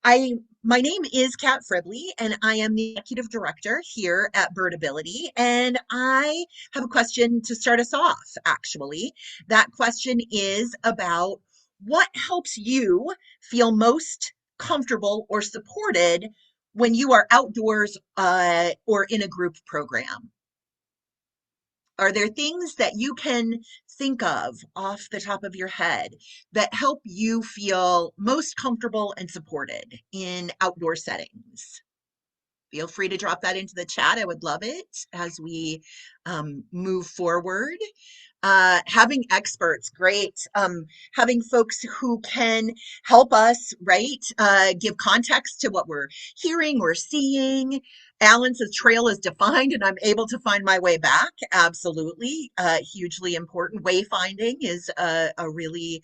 My name is Kat Fribley, and I am the executive director here at Birdability. And I have a question to start us off, actually. That question is about what helps you feel most comfortable or supported when you are outdoors or in a group program. Are there things that you can think of off the top of your head that help you feel most comfortable and supported in outdoor settings? Feel free to drop that into the chat. I would love it as we move forward. Having experts, great. Having folks who can help us, right? Give context to what we're hearing or seeing. Alan says trail is defined and I'm able to find my way back. Absolutely. Hugely important. Wayfinding is a really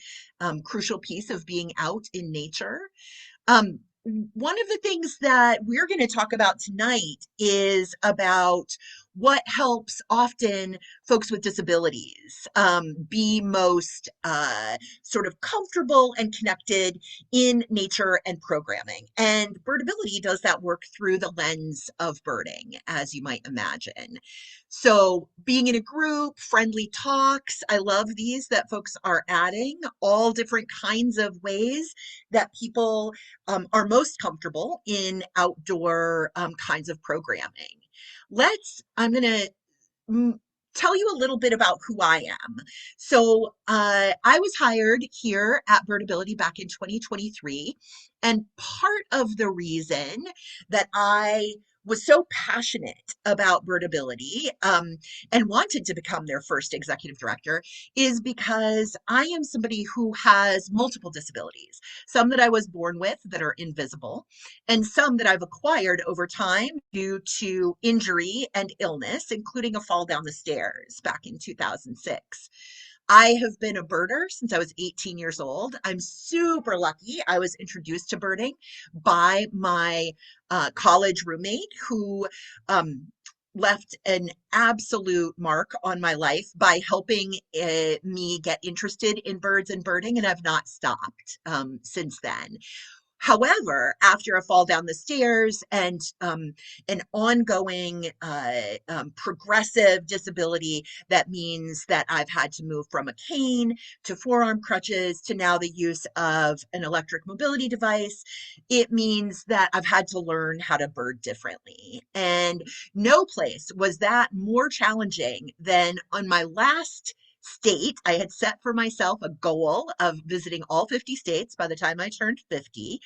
crucial piece of being out in nature. Um, One of the things that we're going to talk about tonight is about what helps often folks with disabilities be most sort of comfortable and connected in nature and programming. And Birdability does that work through the lens of birding, as you might imagine. So, being in a group, friendly talks, I love these that folks are adding, all different kinds of ways that people are most comfortable in outdoor kinds of programming. I'm going to tell you a little bit about who I am. So, I was hired here at Birdability back in 2023. And part of the reason that I was so passionate about Birdability and wanted to become their first executive director is because I am somebody who has multiple disabilities, some that I was born with that are invisible, and some that I've acquired over time due to injury and illness, including a fall down the stairs back in 2006. I have been a birder since I was 18 years old. I'm super lucky. I was introduced to birding by my college roommate who left an absolute mark on my life by helping me get interested in birds and birding, and I've not stopped since then. However, after a fall down the stairs and an ongoing progressive disability, that means that I've had to move from a cane to forearm crutches to now the use of an electric mobility device. It means that I've had to learn how to bird differently. And no place was that more challenging than on my last state. I had set for myself a goal of visiting all 50 states by the time I turned 50.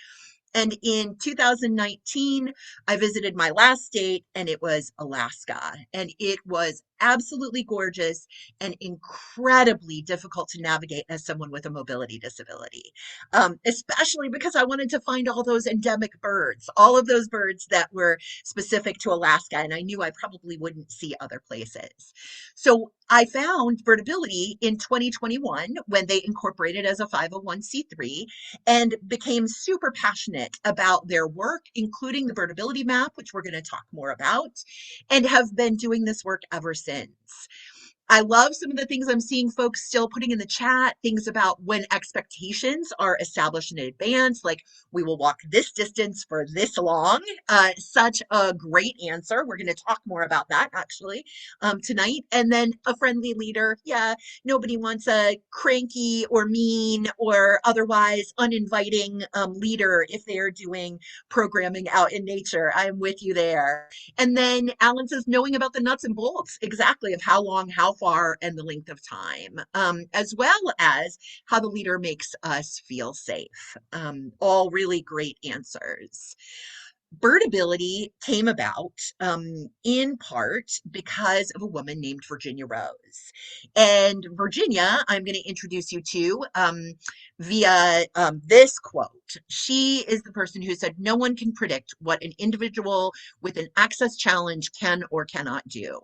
And in 2019, I visited my last state, and it was Alaska. And it was absolutely gorgeous and incredibly difficult to navigate as someone with a mobility disability, especially because I wanted to find all those endemic birds, all of those birds that were specific to Alaska. And I knew I probably wouldn't see other places. So I found Birdability in 2021 when they incorporated as a 501c3 and became super passionate about their work, including the Birdability Map, which we're going to talk more about, and have been doing this work ever since. I love some of the things I'm seeing folks still putting in the chat, things about when expectations are established in advance, like we will walk this distance for this long. Such a great answer. We're going to talk more about that actually tonight. And then a friendly leader. Yeah, nobody wants a cranky or mean or otherwise uninviting leader if they are doing programming out in nature. I'm with you there. And then Alan says, knowing about the nuts and bolts, exactly, of how long, how far, and the length of time, as well as how the leader makes us feel safe. All really great answers. Birdability came about in part because of a woman named Virginia Rose. And Virginia, I'm going to introduce you to via this quote. She is the person who said, "No one can predict what an individual with an access challenge can or cannot do."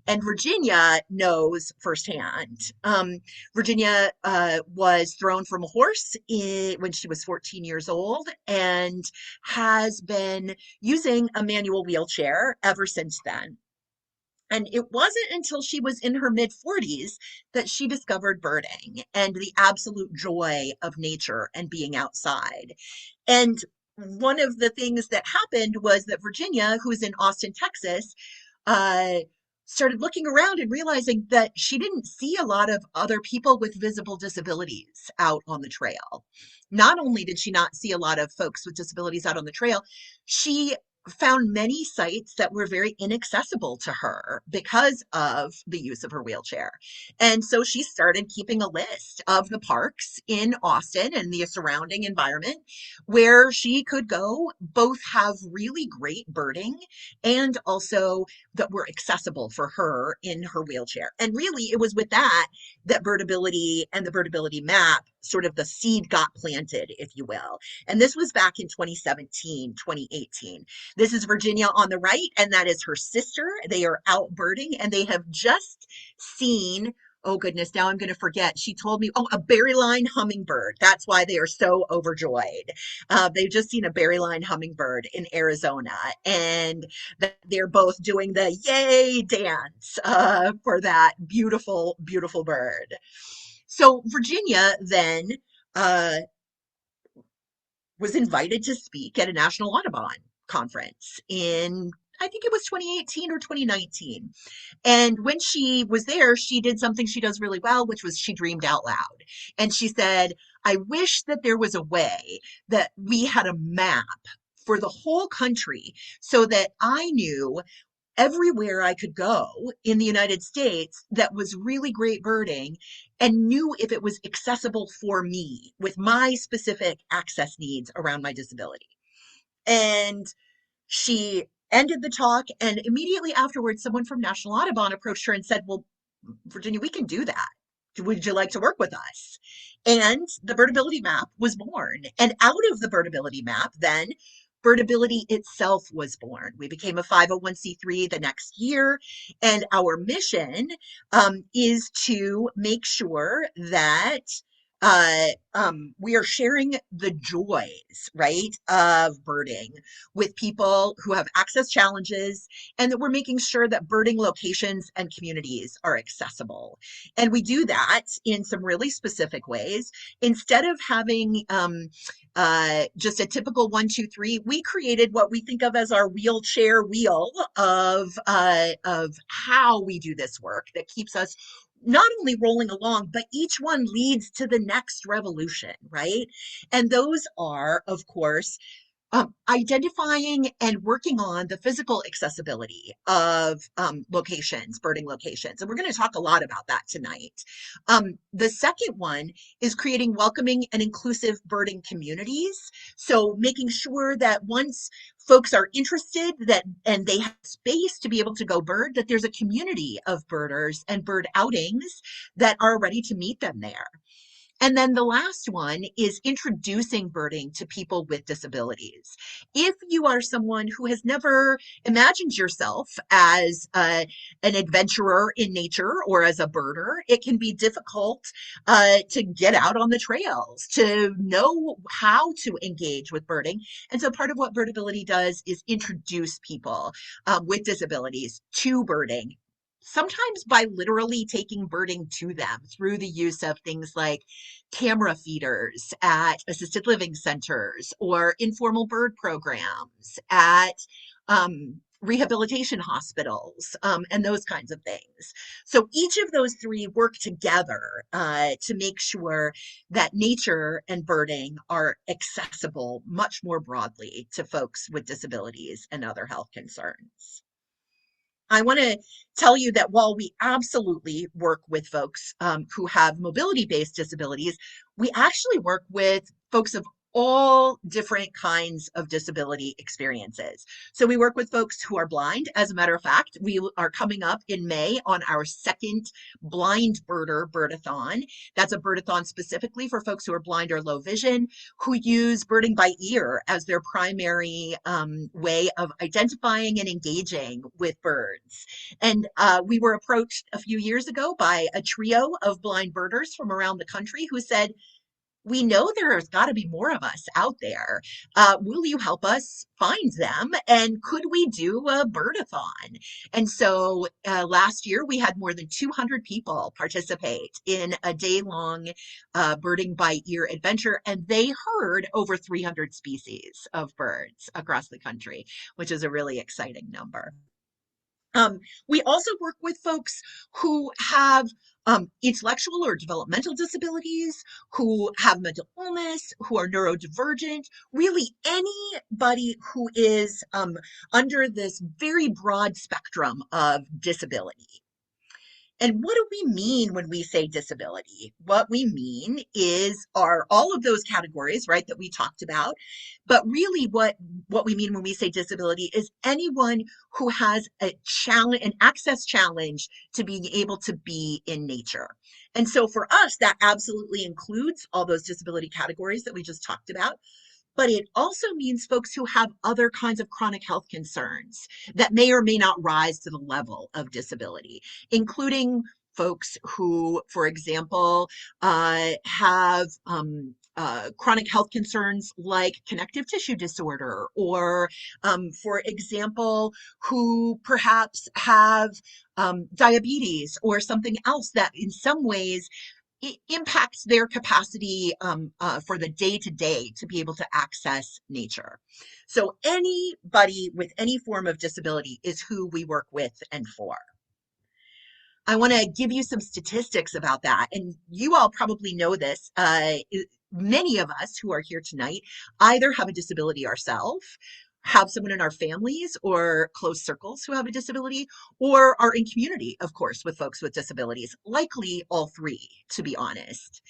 And Virginia knows firsthand. Virginia was thrown from a horse when she was 14 years old and has been using a manual wheelchair ever since then. And it wasn't until she was in her mid 40s that she discovered birding and the absolute joy of nature and being outside. And one of the things that happened was that Virginia, who's in Austin, Texas, uh, started looking around and realizing that she didn't see a lot of other people with visible disabilities out on the trail. Not only did she not see a lot of folks with disabilities out on the trail, she found many sites that were very inaccessible to her because of the use of her wheelchair. And so she started keeping a list of the parks in Austin and the surrounding environment where she could go, both have really great birding and also that were accessible for her in her wheelchair. And really, it was with that that Birdability and the Birdability map, sort of the seed got planted, if you will. And this was back in 2017, 2018. This is Virginia on the right, and that is her sister. They are out birding, and they have just seen, oh goodness, now I'm going to forget. She told me, oh, a berryline hummingbird. That's why they are so overjoyed. They've just seen a berryline hummingbird in Arizona, and they're both doing the yay dance for that beautiful, beautiful bird. So Virginia then uh, was invited to speak at a National Audubon conference in, I think it was 2018 or 2019. And when she was there, she did something she does really well, which was she dreamed out loud. And she said, I wish that there was a way that we had a map for the whole country so that I knew everywhere I could go in the United States that was really great birding and knew if it was accessible for me with my specific access needs around my disability. And she ended the talk, and immediately afterwards, someone from National Audubon approached her and said, well, Virginia, we can do that. Would you like to work with us? And the Birdability map was born. And out of the Birdability map, then Birdability itself was born. We became a 501c3 the next year. And our mission is to make sure that we are sharing the joys, right, of birding with people who have access challenges, and that we're making sure that birding locations and communities are accessible. And we do that in some really specific ways. Instead of having just a typical 1, 2, 3, we created what we think of as our wheelchair wheel of how we do this work that keeps us not only rolling along, but each one leads to the next revolution, right? And those are, of course, identifying and working on the physical accessibility of locations, birding locations. And we're going to talk a lot about that tonight. The second one is creating welcoming and inclusive birding communities. So making sure that once folks are interested that and they have space to be able to go bird, that there's a community of birders and bird outings that are ready to meet them there. And then the last one is introducing birding to people with disabilities. If you are someone who has never imagined yourself as an adventurer in nature or as a birder, it can be difficult to get out on the trails, to know how to engage with birding. And so part of what Birdability does is introduce people with disabilities to birding, sometimes by literally taking birding to them through the use of things like camera feeders at assisted living centers or informal bird programs at rehabilitation hospitals and those kinds of things. So each of those three work together to make sure that nature and birding are accessible much more broadly to folks with disabilities and other health concerns. I want to tell you that while we absolutely work with folks who have mobility-based disabilities, we actually work with folks of all different kinds of disability experiences. So we work with folks who are blind. As a matter of fact, we are coming up in May on our second Blind Birder Birdathon. That's a birdathon specifically for folks who are blind or low vision, who use birding by ear as their primary way of identifying and engaging with birds. And we were approached a few years ago by a trio of blind birders from around the country who said, We know there's got to be more of us out there. Will you help us find them? And could we do a birdathon? And so last year we had more than 200 people participate in a day-long birding by ear adventure, and they heard over 300 species of birds across the country, which is a really exciting number. We also work with folks who have intellectual or developmental disabilities, who have mental illness, who are neurodivergent, really anybody who is under this very broad spectrum of disability. And what do we mean when we say disability? What we mean is are all of those categories, right, that we talked about. But really what we mean when we say disability is anyone who has a challenge, an access challenge to being able to be in nature. And so for us, that absolutely includes all those disability categories that we just talked about. But it also means folks who have other kinds of chronic health concerns that may or may not rise to the level of disability, including folks who, for example, have chronic health concerns like connective tissue disorder, or, for example, who perhaps have diabetes or something else that in some ways it impacts their capacity for the day to day to be able to access nature. So anybody with any form of disability is who we work with and for. I want to give you some statistics about that. And you all probably know this. Many of us who are here tonight either have a disability ourselves, have someone in our families or close circles who have a disability, or are in community, of course, with folks with disabilities, likely all three, to be honest.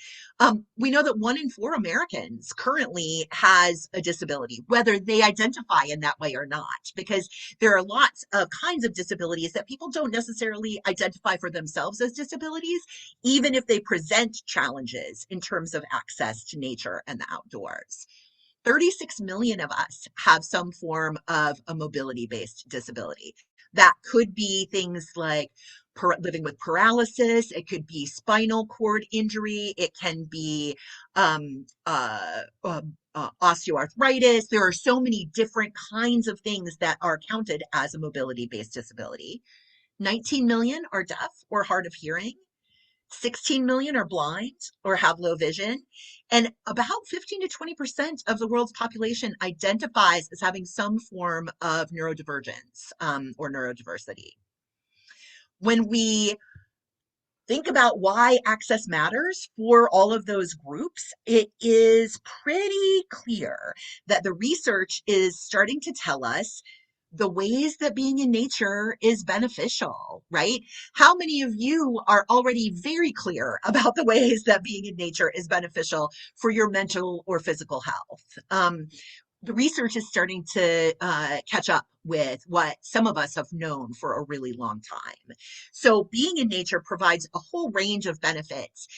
We know that 1 in 4 Americans currently has a disability, whether they identify in that way or not, because there are lots of kinds of disabilities that people don't necessarily identify for themselves as disabilities, even if they present challenges in terms of access to nature and the outdoors. 36 million of us have some form of a mobility-based disability. That could be things like living with paralysis, it could be spinal cord injury, it can be osteoarthritis. There are so many different kinds of things that are counted as a mobility-based disability. 19 million are deaf or hard of hearing. 16 million are blind or have low vision, and about 15 to 20% of the world's population identifies as having some form of neurodivergence or neurodiversity. When we think about why access matters for all of those groups, it is pretty clear that the research is starting to tell us the ways that being in nature is beneficial, right? How many of you are already very clear about the ways that being in nature is beneficial for your mental or physical health? The research is starting to catch up with what some of us have known for a really long time. So being in nature provides a whole range of benefits,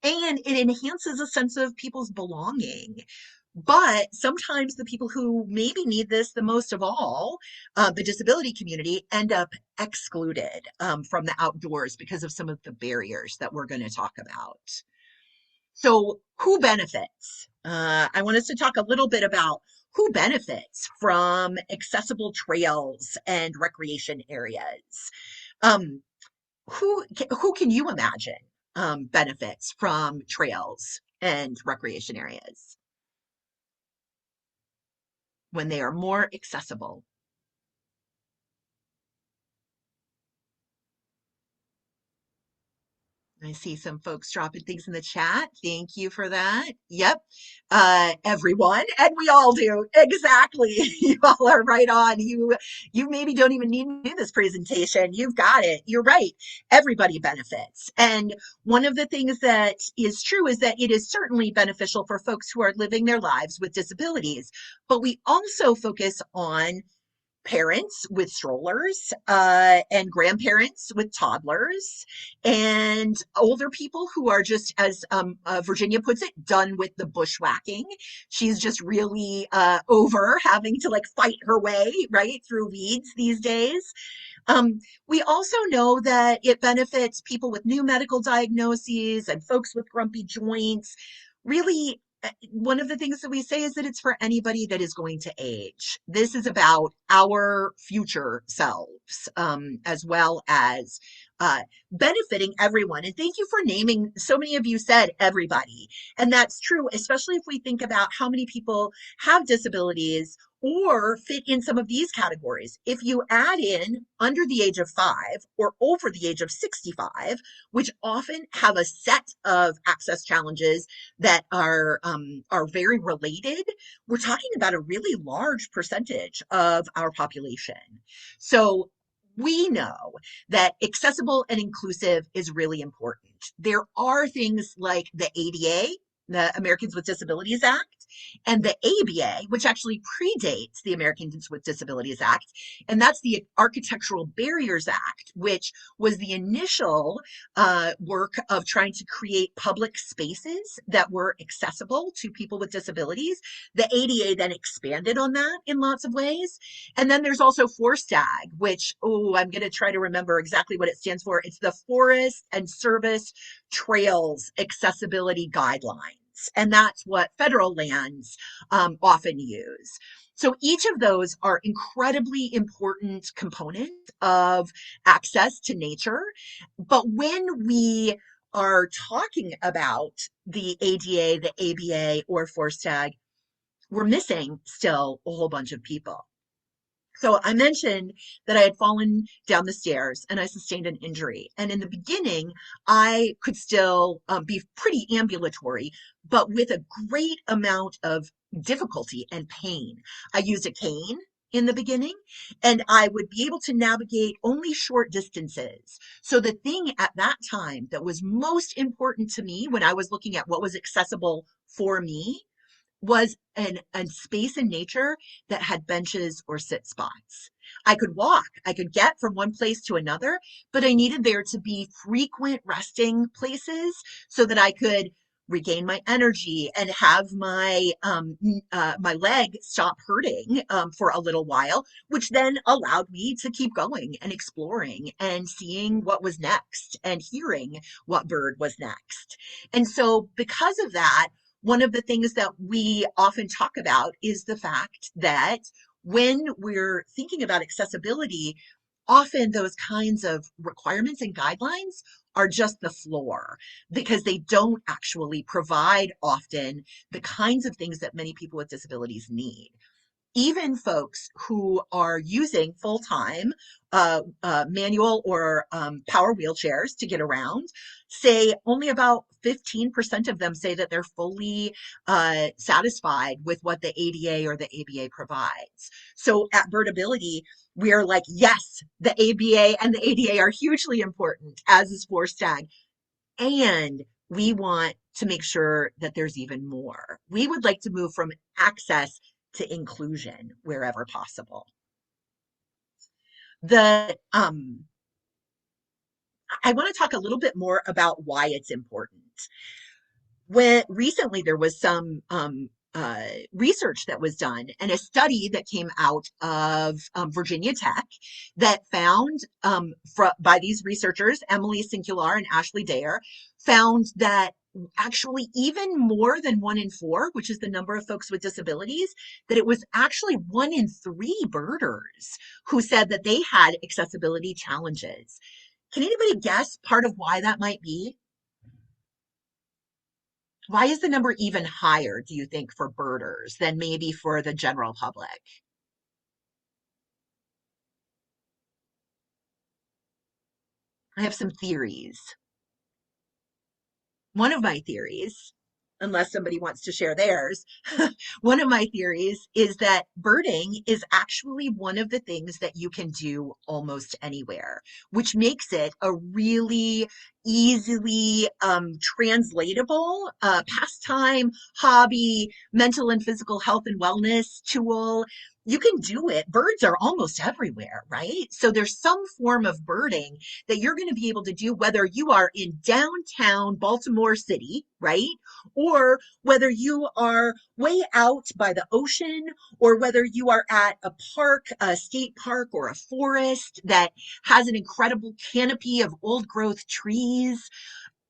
and it enhances a sense of people's belonging. But sometimes the people who maybe need this the most of all, the disability community, end up excluded from the outdoors because of some of the barriers that we're going to talk about. So who benefits? I want us to talk a little bit about who benefits from accessible trails and recreation areas. Um, who can you imagine benefits from trails and recreation areas when they are more accessible? I see some folks dropping things in the chat. Thank you for that. Yep. Everyone, and we all do. Exactly. You all are right on. You maybe don't even need to do this presentation. You've got it. You're right. Everybody benefits. And one of the things that is true is that it is certainly beneficial for folks who are living their lives with disabilities. But we also focus on parents with strollers and grandparents with toddlers and older people who are just, as Virginia puts it, done with the bushwhacking. She's just really over having to like fight her way right through weeds these days. We also know that it benefits people with new medical diagnoses and folks with grumpy joints. really, one of the things that we say is that it's for anybody that is going to age. This is about our future selves, as well as benefiting everyone. And thank you for naming, so many of you said everybody. And that's true, especially if we think about how many people have disabilities or fit in some of these categories. If you add in under the age of 5 or over the age of 65, which often have a set of access challenges that are very related, we're talking about a really large percentage of our population. So we know that accessible and inclusive is really important. There are things like the ADA, the Americans with Disabilities Act, and the ABA, which actually predates the Americans with Disabilities Act, and that's the Architectural Barriers Act, which was the initial work of trying to create public spaces that were accessible to people with disabilities. The ADA then expanded on that in lots of ways. And then there's also FORSTAG, which, oh, I'm going to try to remember exactly what it stands for. It's the Forest and Service Trails Accessibility Guidelines. And that's what federal lands often use. So each of those are incredibly important components of access to nature. But when we are talking about the ADA, the ABA, or FORSTAG, we're missing still a whole bunch of people. So I mentioned that I had fallen down the stairs and I sustained an injury. And in the beginning, I could still be pretty ambulatory, but with a great amount of difficulty and pain. I used a cane in the beginning, and I would be able to navigate only short distances. So the thing at that time that was most important to me when I was looking at what was accessible for me was a space in nature that had benches or sit spots. I could walk, I could get from one place to another, but I needed there to be frequent resting places so that I could regain my energy and have my leg stop hurting for a little while, which then allowed me to keep going and exploring and seeing what was next and hearing what bird was next. And so because of that, one of the things that we often talk about is the fact that when we're thinking about accessibility, often those kinds of requirements and guidelines are just the floor because they don't actually provide often the kinds of things that many people with disabilities need. Even folks who are using full-time manual or power wheelchairs to get around say only about 15% of them say that they're fully satisfied with what the ADA or the ABA provides. So at Birdability, we are like, yes, the ABA and the ADA are hugely important, as is FORSTAG, and we want to make sure that there's even more. We would like to move from access to inclusion wherever possible. I want to talk a little bit more about why it's important. When recently there was some research that was done and a study that came out of Virginia Tech that found by these researchers, Emily Sincular and Ashley Dare, found that actually even more than 1 in 4, which is the number of folks with disabilities, that it was actually 1 in 3 birders who said that they had accessibility challenges. Can anybody guess part of why that might be? Why is the number even higher, do you think, for birders than maybe for the general public? I have some theories. One of my theories, unless somebody wants to share theirs, one of my theories is that birding is actually one of the things that you can do almost anywhere, which makes it a really easily translatable pastime, hobby, mental and physical health and wellness tool. You can do it. Birds are almost everywhere, right? So there's some form of birding that you're going to be able to do whether you are in downtown Baltimore City, right? Or whether you are way out by the ocean, or whether you are at a park, a state park, or a forest that has an incredible canopy of old growth trees.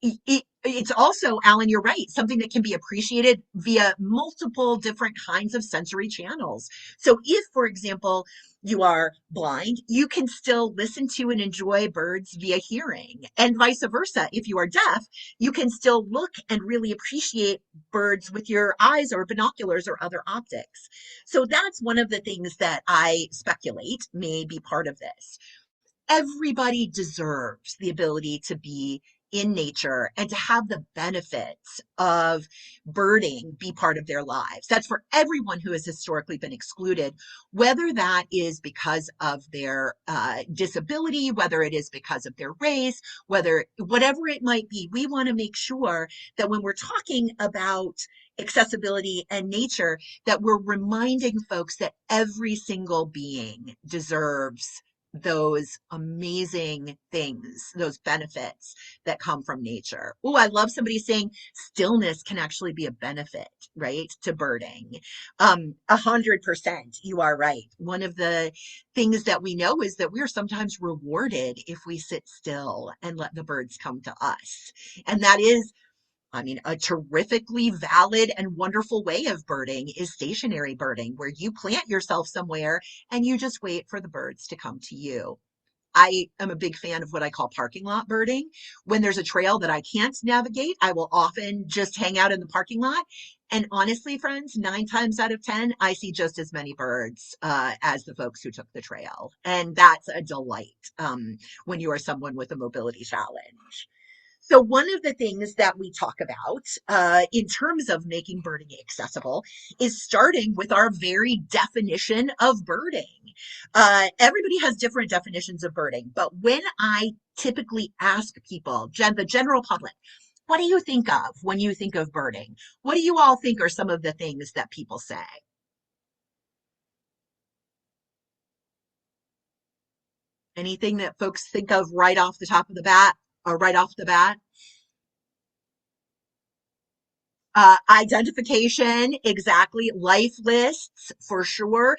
It's also, Alan, you're right, something that can be appreciated via multiple different kinds of sensory channels. So if, for example, you are blind, you can still listen to and enjoy birds via hearing, and vice versa. If you are deaf, you can still look and really appreciate birds with your eyes or binoculars or other optics. So that's one of the things that I speculate may be part of this. Everybody deserves the ability to be in nature and to have the benefits of birding be part of their lives. That's for everyone who has historically been excluded, whether that is because of their disability, whether it is because of their race, whether whatever it might be. We want to make sure that when we're talking about accessibility and nature, that we're reminding folks that every single being deserves those amazing things, those benefits that come from nature. Oh, I love somebody saying stillness can actually be a benefit, right, to birding. 100%, you are right. One of the things that we know is that we're sometimes rewarded if we sit still and let the birds come to us. And that is, I mean, a terrifically valid and wonderful way of birding is stationary birding, where you plant yourself somewhere and you just wait for the birds to come to you. I am a big fan of what I call parking lot birding. When there's a trail that I can't navigate, I will often just hang out in the parking lot. And honestly, friends, 9 times out of 10, I see just as many birds as the folks who took the trail. And that's a delight when you are someone with a mobility challenge. So one of the things that we talk about in terms of making birding accessible is starting with our very definition of birding. Everybody has different definitions of birding, but when I typically ask people, the general public, what do you think of when you think of birding? What do you all think are some of the things that people say? Anything that folks think of right off the top of the bat or right off the bat? Identification, exactly. Life lists, for sure.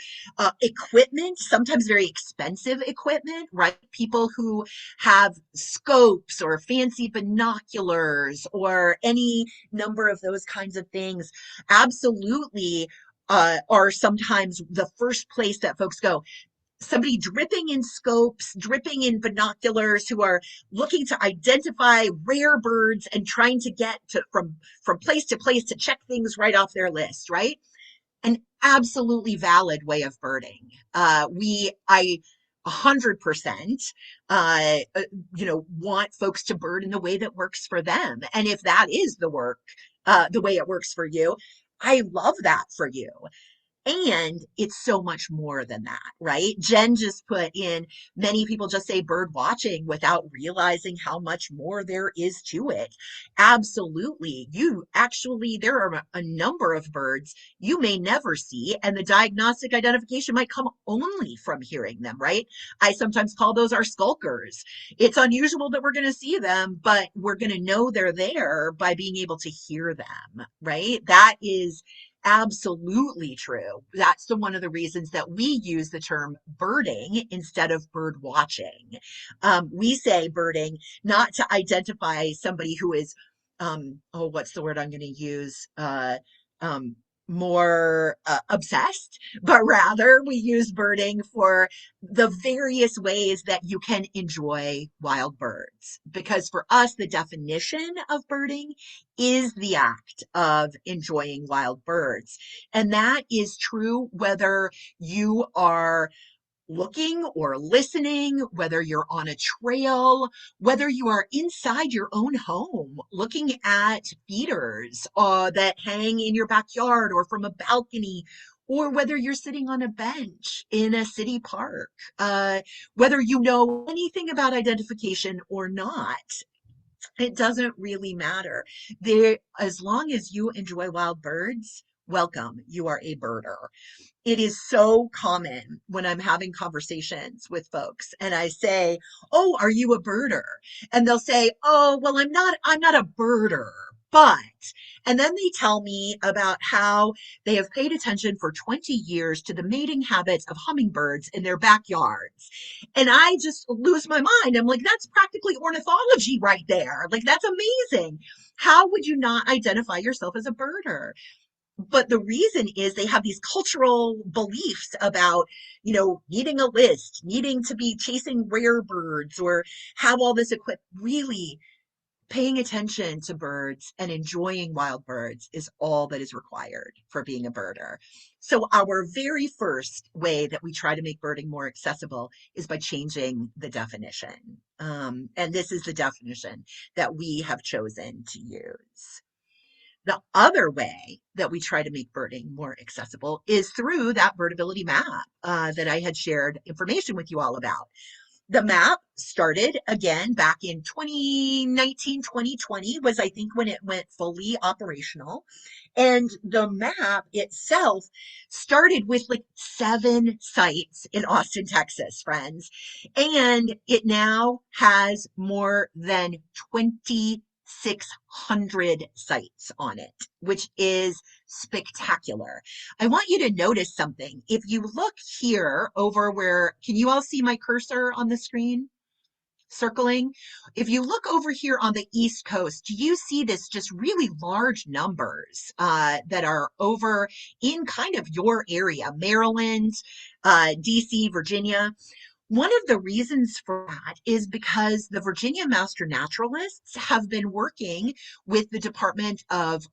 Equipment, sometimes very expensive equipment, right? People who have scopes or fancy binoculars or any number of those kinds of things absolutely are sometimes the first place that folks go. Somebody dripping in scopes, dripping in binoculars, who are looking to identify rare birds and trying to get to from place to place to check things right off their list, right? An absolutely valid way of birding. I 100% want folks to bird in the way that works for them. And if that is the way it works for you, I love that for you. And it's so much more than that, right? Jen just put in, many people just say bird watching without realizing how much more there is to it. Absolutely. There are a number of birds you may never see, and the diagnostic identification might come only from hearing them, right? I sometimes call those our skulkers. It's unusual that we're going to see them, but we're going to know they're there by being able to hear them, right? That is absolutely true. That's one of the reasons that we use the term birding instead of bird watching. We say birding not to identify somebody who is, what's the word I'm going to use? Um, More obsessed, but rather we use birding for the various ways that you can enjoy wild birds. Because for us, the definition of birding is the act of enjoying wild birds. And that is true whether you are looking or listening, whether you're on a trail, whether you are inside your own home, looking at feeders that hang in your backyard or from a balcony, or whether you're sitting on a bench in a city park, whether you know anything about identification or not. It doesn't really matter. As long as you enjoy wild birds, welcome. You are a birder. It is so common when I'm having conversations with folks and I say, "Oh, are you a birder?" And they'll say, "Oh, well, I'm not a birder, But, and then they tell me about how they have paid attention for 20 years to the mating habits of hummingbirds in their backyards. And I just lose my mind. I'm like, that's practically ornithology right there. Like, that's amazing. How would you not identify yourself as a birder? But the reason is they have these cultural beliefs about, needing a list, needing to be chasing rare birds or have all this equipment. Really, paying attention to birds and enjoying wild birds is all that is required for being a birder. So our very first way that we try to make birding more accessible is by changing the definition. And this is the definition that we have chosen to use. The other way that we try to make birding more accessible is through that birdability map that I had shared information with you all about. The map started again back in 2019, 2020 was, I think, when it went fully operational. And the map itself started with like 7 sites in Austin, Texas, friends. And it now has more than 2,600 sites on it, which is spectacular. I want you to notice something. If you look here over where, can you all see my cursor on the screen? Circling. If you look over here on the East Coast, do you see this just really large numbers that are over in kind of your area, Maryland, DC, Virginia? One of the reasons for that is because the Virginia Master Naturalists have been working with the Department of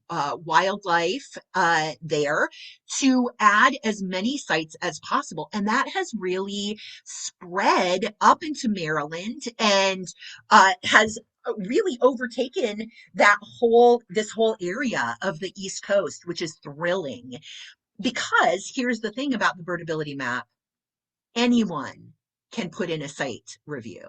Wildlife there to add as many sites as possible. And that has really spread up into Maryland and has really overtaken this whole area of the East Coast, which is thrilling. Because here's the thing about the Birdability Map. Anyone can put in a site review.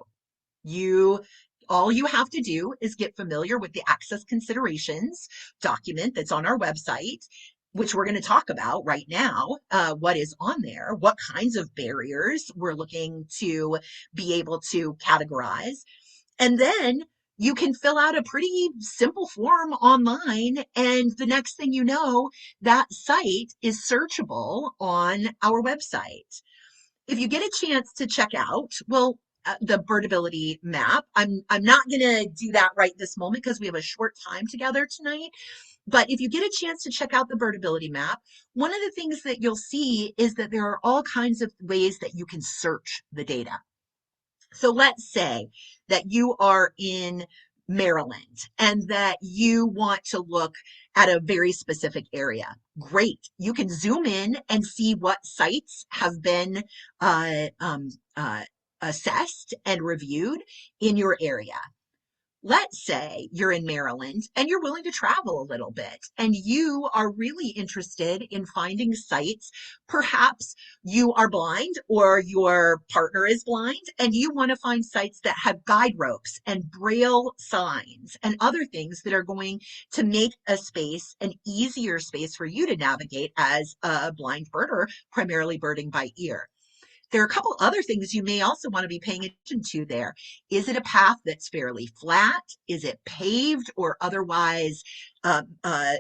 All you have to do is get familiar with the access considerations document that's on our website, which we're going to talk about right now, what is on there, what kinds of barriers we're looking to be able to categorize. And then you can fill out a pretty simple form online, and the next thing you know, that site is searchable on our website. If you get a chance to check out, the birdability map, I'm not going to do that right this moment because we have a short time together tonight. But if you get a chance to check out the birdability map, one of the things that you'll see is that there are all kinds of ways that you can search the data. So let's say that you are in Maryland and that you want to look at a very specific area. Great. You can zoom in and see what sites have been assessed and reviewed in your area. Let's say you're in Maryland and you're willing to travel a little bit and you are really interested in finding sites. Perhaps you are blind or your partner is blind and you want to find sites that have guide ropes and braille signs and other things that are going to make a space an easier space for you to navigate as a blind birder, primarily birding by ear. There are a couple other things you may also want to be paying attention to there. Is it a path that's fairly flat? Is it paved or otherwise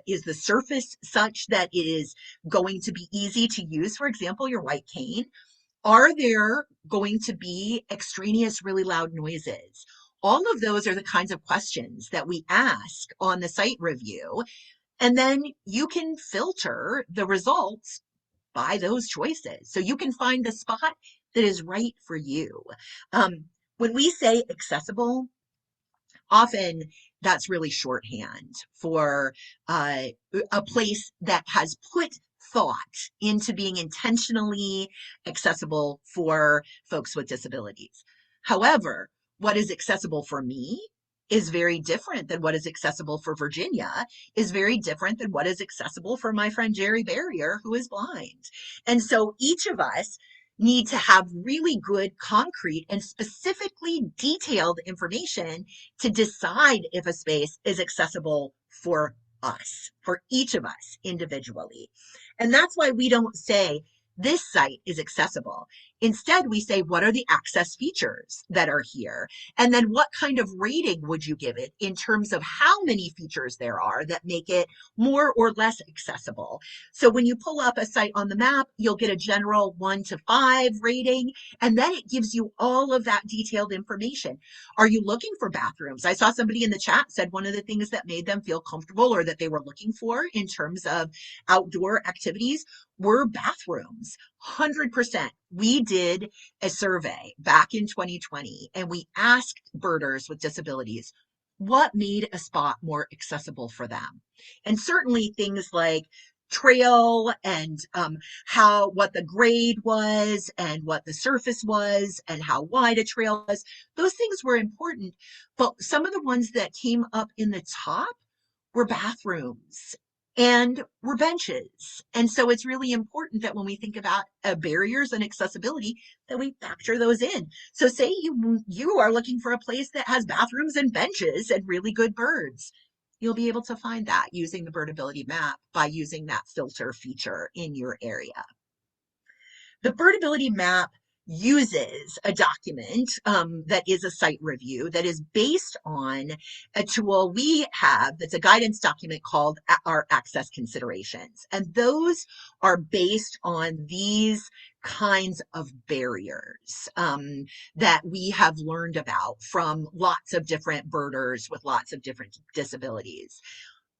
is the surface such that it is going to be easy to use, for example, your white cane? Are there going to be extraneous, really loud noises? All of those are the kinds of questions that we ask on the site review. And then you can filter the results by those choices. So you can find the spot that is right for you. When we say accessible, often that's really shorthand for a place that has put thought into being intentionally accessible for folks with disabilities. However, what is accessible for me is very different than what is accessible for Virginia, is very different than what is accessible for my friend Jerry Barrier, who is blind. And so each of us need to have really good, concrete, and specifically detailed information to decide if a space is accessible for us, for each of us individually. And that's why we don't say this site is accessible. Instead, we say, what are the access features that are here? And then what kind of rating would you give it in terms of how many features there are that make it more or less accessible? So when you pull up a site on the map, you'll get a general 1 to 5 rating, and then it gives you all of that detailed information. Are you looking for bathrooms? I saw somebody in the chat said one of the things that made them feel comfortable or that they were looking for in terms of outdoor activities were bathrooms. 100%. We did a survey back in 2020 and we asked birders with disabilities what made a spot more accessible for them. And certainly things like trail and what the grade was and what the surface was and how wide a trail was, those things were important. But some of the ones that came up in the top were bathrooms and were benches. And so it's really important that when we think about barriers and accessibility, that we factor those in. So say you are looking for a place that has bathrooms and benches and really good birds. You'll be able to find that using the Birdability map by using that filter feature in your area. The Birdability map uses a document that is a site review that is based on a tool we have that's a guidance document called our access considerations. And those are based on these kinds of barriers that we have learned about from lots of different birders with lots of different disabilities.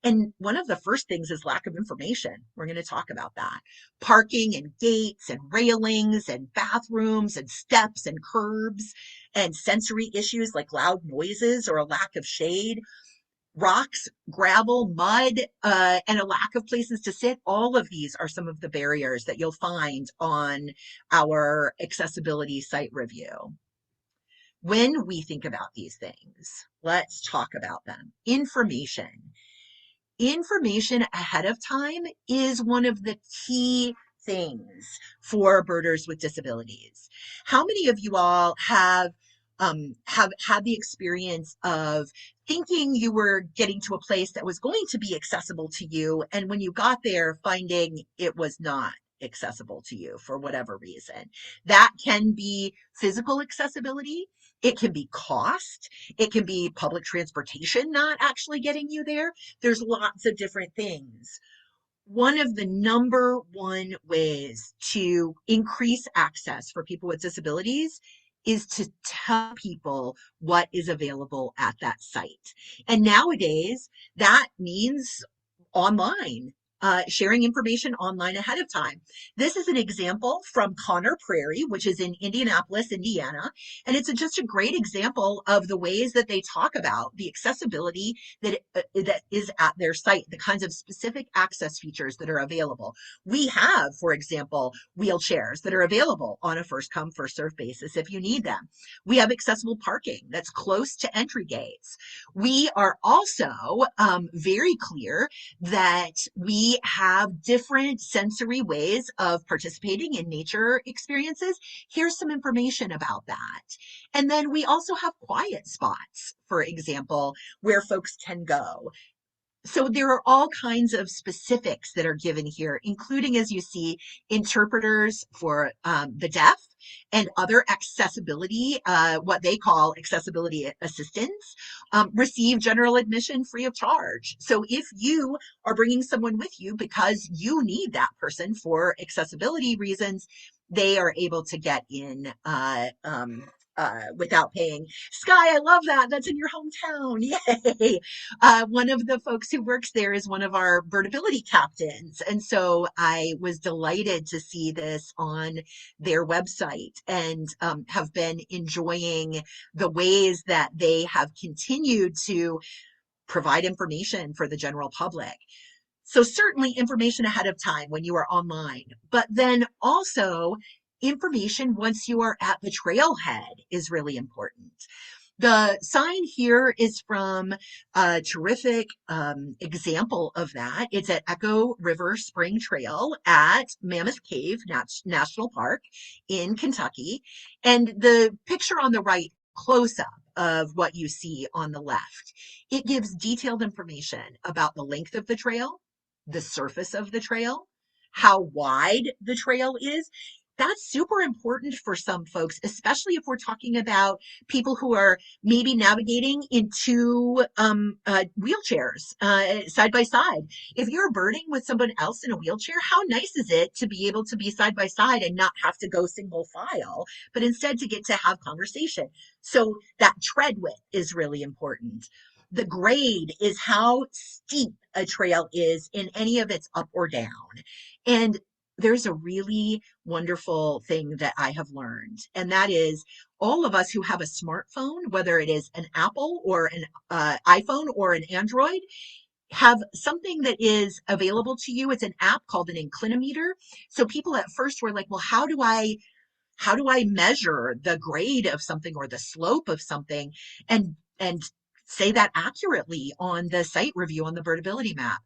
And one of the first things is lack of information. We're going to talk about that. Parking and gates and railings and bathrooms and steps and curbs and sensory issues like loud noises or a lack of shade, rocks, gravel, mud, and a lack of places to sit. All of these are some of the barriers that you'll find on our accessibility site review. When we think about these things, let's talk about them. Information ahead of time is one of the key things for birders with disabilities. How many of you all have had the experience of thinking you were getting to a place that was going to be accessible to you, and when you got there, finding it was not accessible to you for whatever reason? That can be physical accessibility. It can be cost. It can be public transportation not actually getting you there. There's lots of different things. One of the number one ways to increase access for people with disabilities is to tell people what is available at that site. And nowadays, that means online. Sharing information online ahead of time. This is an example from Connor Prairie, which is in Indianapolis, Indiana, and it's just a great example of the ways that they talk about the accessibility that is at their site, the kinds of specific access features that are available. We have, for example, wheelchairs that are available on a first come, first served basis if you need them. We have accessible parking that's close to entry gates. We are also very clear that we have different sensory ways of participating in nature experiences. Here's some information about that. And then we also have quiet spots, for example, where folks can go. So there are all kinds of specifics that are given here, including, as you see, interpreters for the deaf and other accessibility, what they call accessibility assistants, receive general admission free of charge. So if you are bringing someone with you because you need that person for accessibility reasons, they are able to get in without paying. Sky, I love that. That's in your hometown. Yay. One of the folks who works there is one of our birdability captains. And so I was delighted to see this on their website and have been enjoying the ways that they have continued to provide information for the general public. So certainly information ahead of time when you are online, but then also information once you are at the trailhead is really important. The sign here is from a terrific example of that. It's at Echo River Spring Trail at Mammoth Cave National Park in Kentucky. And the picture on the right, close up of what you see on the left, it gives detailed information about the length of the trail, the surface of the trail, how wide the trail is. That's super important for some folks, especially if we're talking about people who are maybe navigating into wheelchairs side by side. If you're birding with someone else in a wheelchair, how nice is it to be able to be side by side and not have to go single file, but instead to get to have conversation? So that tread width is really important. The grade is how steep a trail is in any of its up or down. And there's a really wonderful thing that I have learned, and that is all of us who have a smartphone, whether it is an Apple or an iPhone or an Android, have something that is available to you. It's an app called an inclinometer. So people at first were like, well, how do I measure the grade of something or the slope of something and say that accurately on the site review on the Birdability map?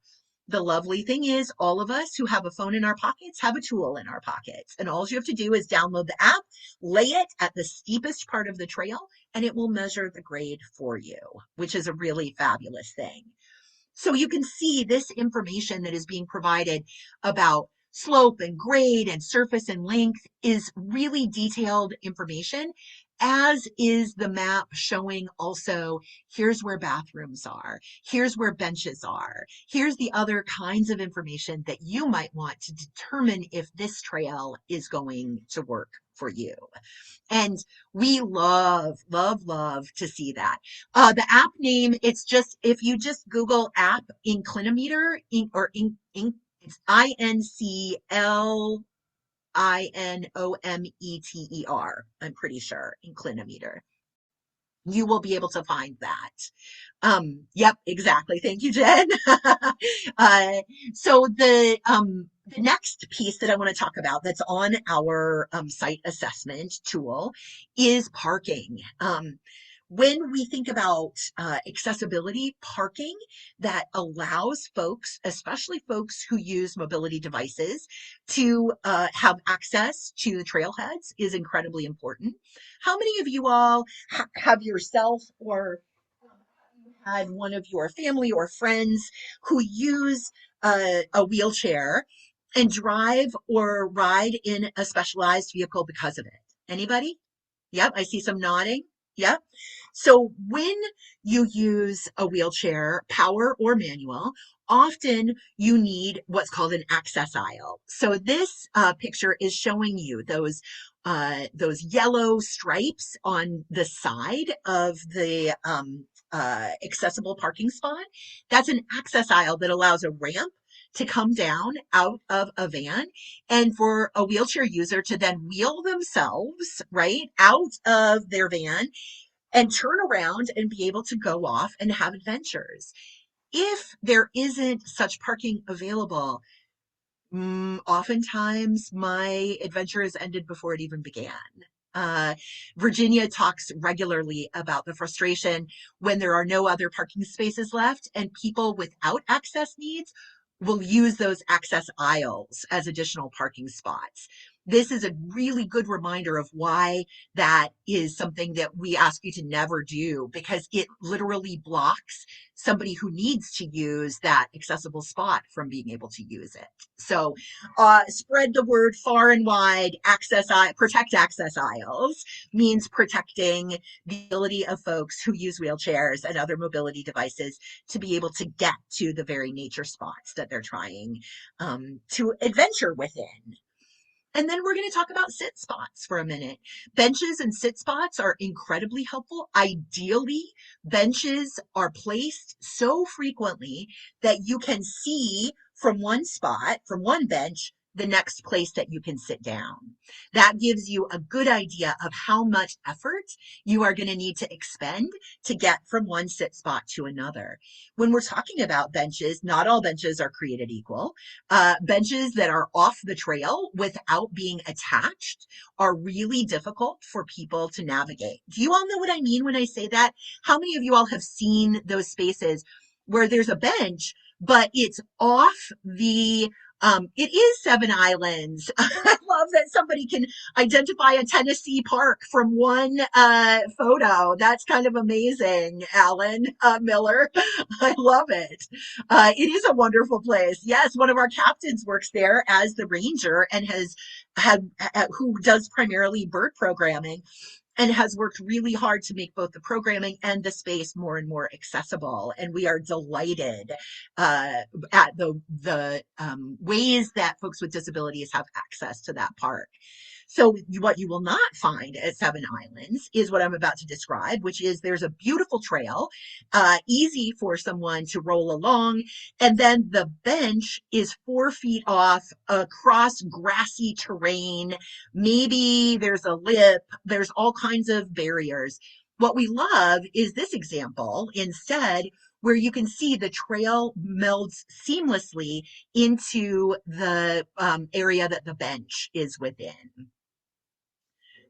The lovely thing is all of us who have a phone in our pockets have a tool in our pockets. And all you have to do is download the app, lay it at the steepest part of the trail, and it will measure the grade for you, which is a really fabulous thing. So you can see this information that is being provided about slope and grade and surface and length is really detailed information, as is the map showing also here's where bathrooms are, here's where benches are, here's the other kinds of information that you might want to determine if this trail is going to work for you. And we love to see that. The app name, it's just, if you just Google app inclinometer, it's INCLINOMETER, I'm pretty sure, inclinometer. You will be able to find that. Yep, exactly. Thank you, Jen. So the next piece that I want to talk about that's on our site assessment tool is parking. When we think about accessibility, parking that allows folks, especially folks who use mobility devices, to have access to the trailheads is incredibly important. How many of you all have yourself or had one of your family or friends who use a wheelchair and drive or ride in a specialized vehicle because of it? Anybody? Yep, I see some nodding. Yep. So when you use a wheelchair, power or manual, often you need what's called an access aisle. So this picture is showing you those yellow stripes on the side of the accessible parking spot. That's an access aisle that allows a ramp to come down out of a van and for a wheelchair user to then wheel themselves right out of their van and turn around and be able to go off and have adventures. If there isn't such parking available, oftentimes my adventure is ended before it even began. Virginia talks regularly about the frustration when there are no other parking spaces left and people without access needs will use those access aisles as additional parking spots. This is a really good reminder of why that is something that we ask you to never do, because it literally blocks somebody who needs to use that accessible spot from being able to use it. So spread the word far and wide. Protect access aisles means protecting the ability of folks who use wheelchairs and other mobility devices to be able to get to the very nature spots that they're trying to adventure within. And then we're going to talk about sit spots for a minute. Benches and sit spots are incredibly helpful. Ideally, benches are placed so frequently that you can see from one spot, from one bench, the next place that you can sit down. That gives you a good idea of how much effort you are going to need to expend to get from one sit spot to another. When we're talking about benches, not all benches are created equal. Benches that are off the trail without being attached are really difficult for people to navigate. Do you all know what I mean when I say that? How many of you all have seen those spaces where there's a bench, but it's off the It is seven islands. I love that somebody can identify a Tennessee park from one photo. That's kind of amazing, Alan Miller. I love it. It is a wonderful place. Yes, one of our captains works there as the ranger and has had who does primarily bird programming and has worked really hard to make both the programming and the space more and more accessible. And we are delighted uh, at the ways that folks with disabilities have access to that park. So what you will not find at Seven Islands is what I'm about to describe, which is there's a beautiful trail, easy for someone to roll along, and then the bench is 4 feet off across grassy terrain. Maybe there's a lip, there's all kinds of barriers. What we love is this example instead, where you can see the trail melds seamlessly into the area that the bench is within.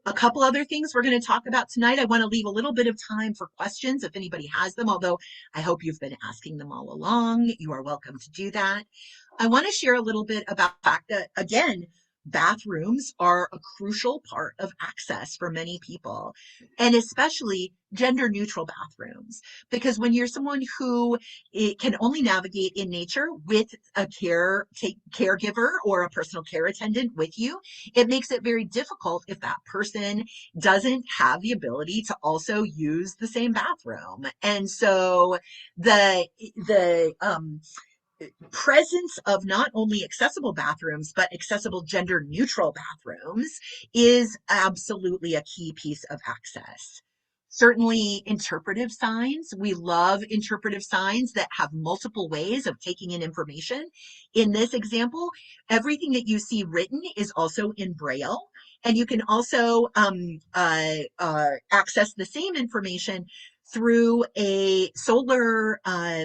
A couple other things we're going to talk about tonight. I want to leave a little bit of time for questions if anybody has them, although I hope you've been asking them all along. You are welcome to do that. I want to share a little bit about the fact that, again, bathrooms are a crucial part of access for many people, and especially gender neutral bathrooms. Because when you're someone who can only navigate in nature with a caregiver or a personal care attendant with you, it makes it very difficult if that person doesn't have the ability to also use the same bathroom. And so the presence of not only accessible bathrooms, but accessible gender neutral bathrooms is absolutely a key piece of access. Certainly, interpretive signs. We love interpretive signs that have multiple ways of taking in information. In this example, everything that you see written is also in Braille, and you can also access the same information through a solar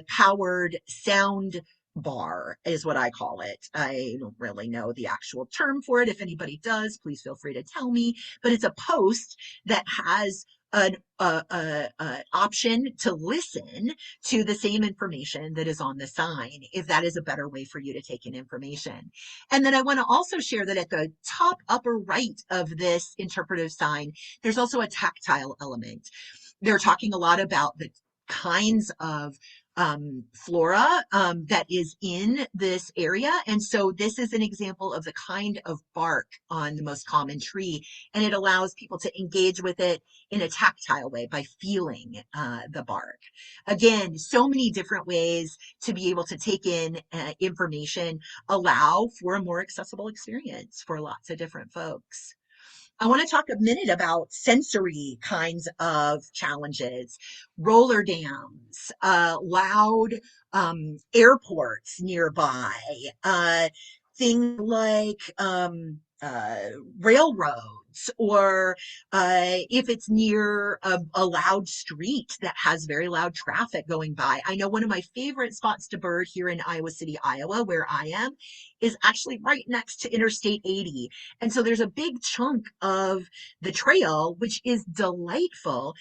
powered sound bar is what I call it. I don't really know the actual term for it. If anybody does, please feel free to tell me. But it's a post that has an option to listen to the same information that is on the sign, if that is a better way for you to take in information. And then I want to also share that at the top upper right of this interpretive sign, there's also a tactile element. They're talking a lot about the kinds of flora that is in this area. And so this is an example of the kind of bark on the most common tree. And it allows people to engage with it in a tactile way by feeling the bark. Again, so many different ways to be able to take in information, allow for a more accessible experience for lots of different folks. I want to talk a minute about sensory kinds of challenges, roller dams, loud airports nearby, things like railroads, or if it's near a loud street that has very loud traffic going by. I know one of my favorite spots to bird here in Iowa City, Iowa, where I am, is actually right next to Interstate 80. And so there's a big chunk of the trail, which is delightful,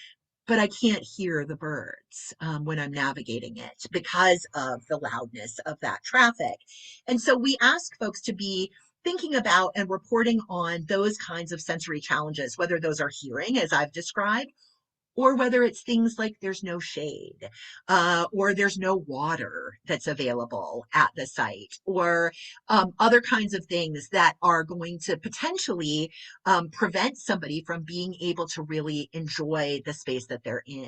but I can't hear the birds when I'm navigating it because of the loudness of that traffic. And so we ask folks to be thinking about and reporting on those kinds of sensory challenges, whether those are hearing, as I've described, or whether it's things like there's no shade, or there's no water that's available at the site, or other kinds of things that are going to potentially prevent somebody from being able to really enjoy the space that they're in.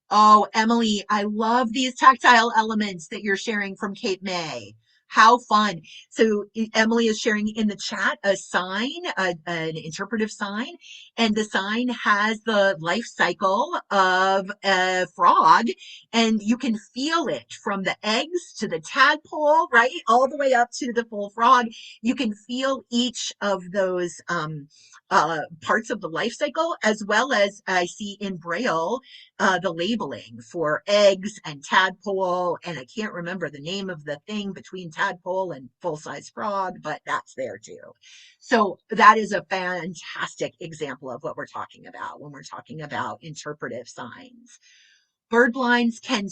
Oh, Emily, I love these tactile elements that you're sharing from Cape May. How fun. So Emily is sharing in the chat a sign, an interpretive sign, and the sign has the life cycle of a frog, and you can feel it from the eggs to the tadpole, right? All the way up to the full frog. You can feel each of those parts of the life cycle, as well as I see in Braille the labeling for eggs and tadpole, and I can't remember the name of the thing between tadpole and full-size frog, but that's there too. So that is a fantastic example of what we're talking about when we're talking about interpretive signs. Bird blinds can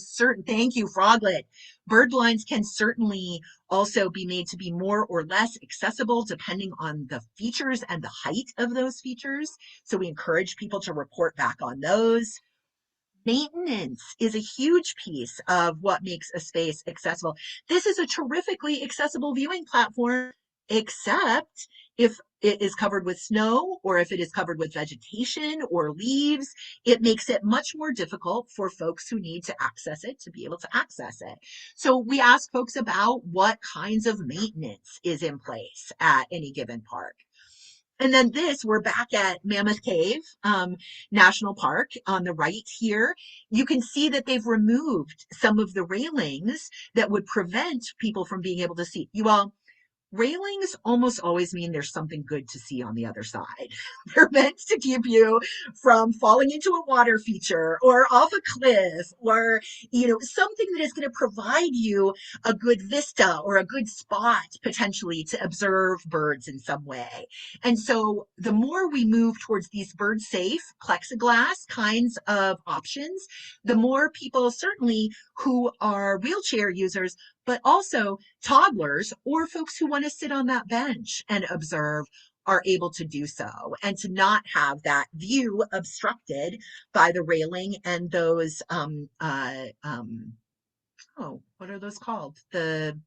thank you, Froglet. Bird blinds can certainly also be made to be more or less accessible depending on the features and the height of those features. So we encourage people to report back on those. Maintenance is a huge piece of what makes a space accessible. This is a terrifically accessible viewing platform, except if it is covered with snow or if it is covered with vegetation or leaves, it makes it much more difficult for folks who need to access it to be able to access it. So we ask folks about what kinds of maintenance is in place at any given park. And then we're back at Mammoth Cave National Park on the right here. You can see that they've removed some of the railings that would prevent people from being able to see. You all, railings almost always mean there's something good to see on the other side. They're meant to keep you from falling into a water feature or off a cliff or, something that is going to provide you a good vista or a good spot potentially to observe birds in some way. And so the more we move towards these bird safe plexiglass kinds of options, the more people certainly who are wheelchair users, but also toddlers or folks who want to sit on that bench and observe are able to do so and to not have that view obstructed by the railing and those what are those called? The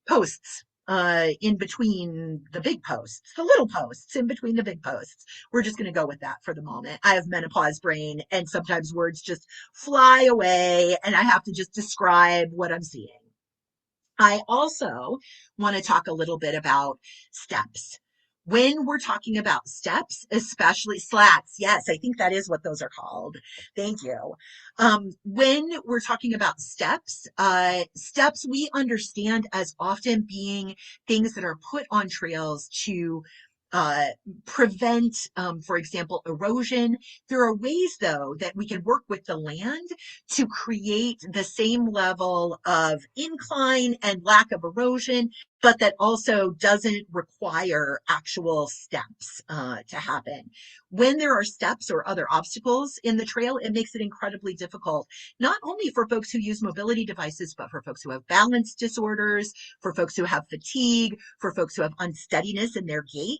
posts in between the big posts, the little posts in between the big posts. We're just going to go with that for the moment. I have menopause brain, and sometimes words just fly away, and I have to just describe what I'm seeing. I also want to talk a little bit about steps. When we're talking about steps, especially slats, yes, I think that is what those are called. Thank you. When we're talking about steps we understand as often being things that are put on trails to uh, prevent, for example, erosion. There are ways, though, that we can work with the land to create the same level of incline and lack of erosion, but that also doesn't require actual steps to happen. When there are steps or other obstacles in the trail, it makes it incredibly difficult, not only for folks who use mobility devices, but for folks who have balance disorders, for folks who have fatigue, for folks who have unsteadiness in their gait.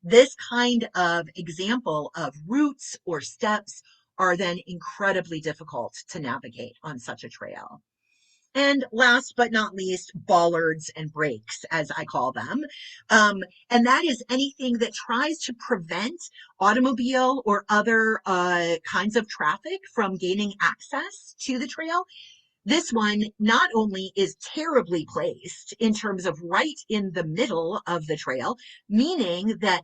This kind of example of routes or steps are then incredibly difficult to navigate on such a trail. And last but not least, bollards and brakes, as I call them. And that is anything that tries to prevent automobile or other kinds of traffic from gaining access to the trail. This one not only is terribly placed in terms of right in the middle of the trail, meaning that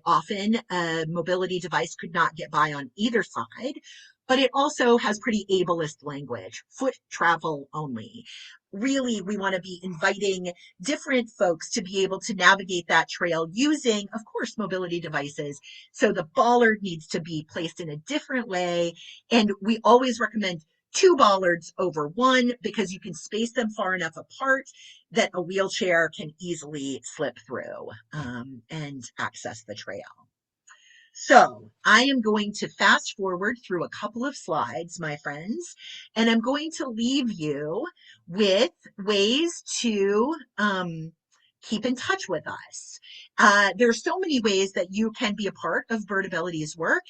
often a mobility device could not get by on either side, but it also has pretty ableist language, foot travel only. Really, we want to be inviting different folks to be able to navigate that trail using, of course, mobility devices. So the bollard needs to be placed in a different way. And we always recommend two bollards over one because you can space them far enough apart that a wheelchair can easily slip through and access the trail. So I am going to fast forward through a couple of slides, my friends, and I'm going to leave you with ways to keep in touch with us. There are so many ways that you can be a part of Birdability's work.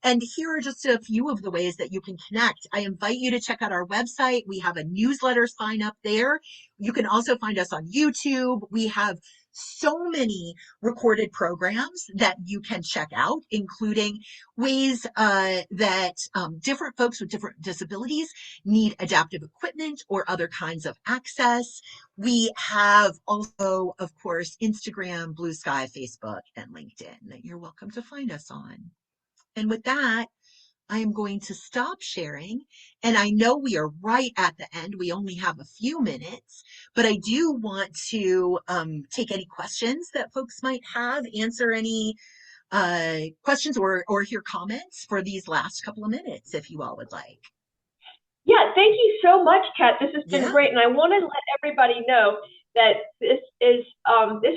And here are just a few of the ways that you can connect. I invite you to check out our website. We have a newsletter sign up there. You can also find us on YouTube. We have so many recorded programs that you can check out, including ways that different folks with different disabilities need adaptive equipment or other kinds of access. We have also, of course, Instagram, Blue Sky, Facebook, and LinkedIn that you're welcome to find us on. And with that, I am going to stop sharing. And I know we are right at the end. We only have a few minutes, but I do want to take any questions that folks might have, answer any questions or hear comments for these last couple of minutes, if you all would like. Yeah, thank you so much, Kat. This has been Yeah. great. And I want to let everybody know that this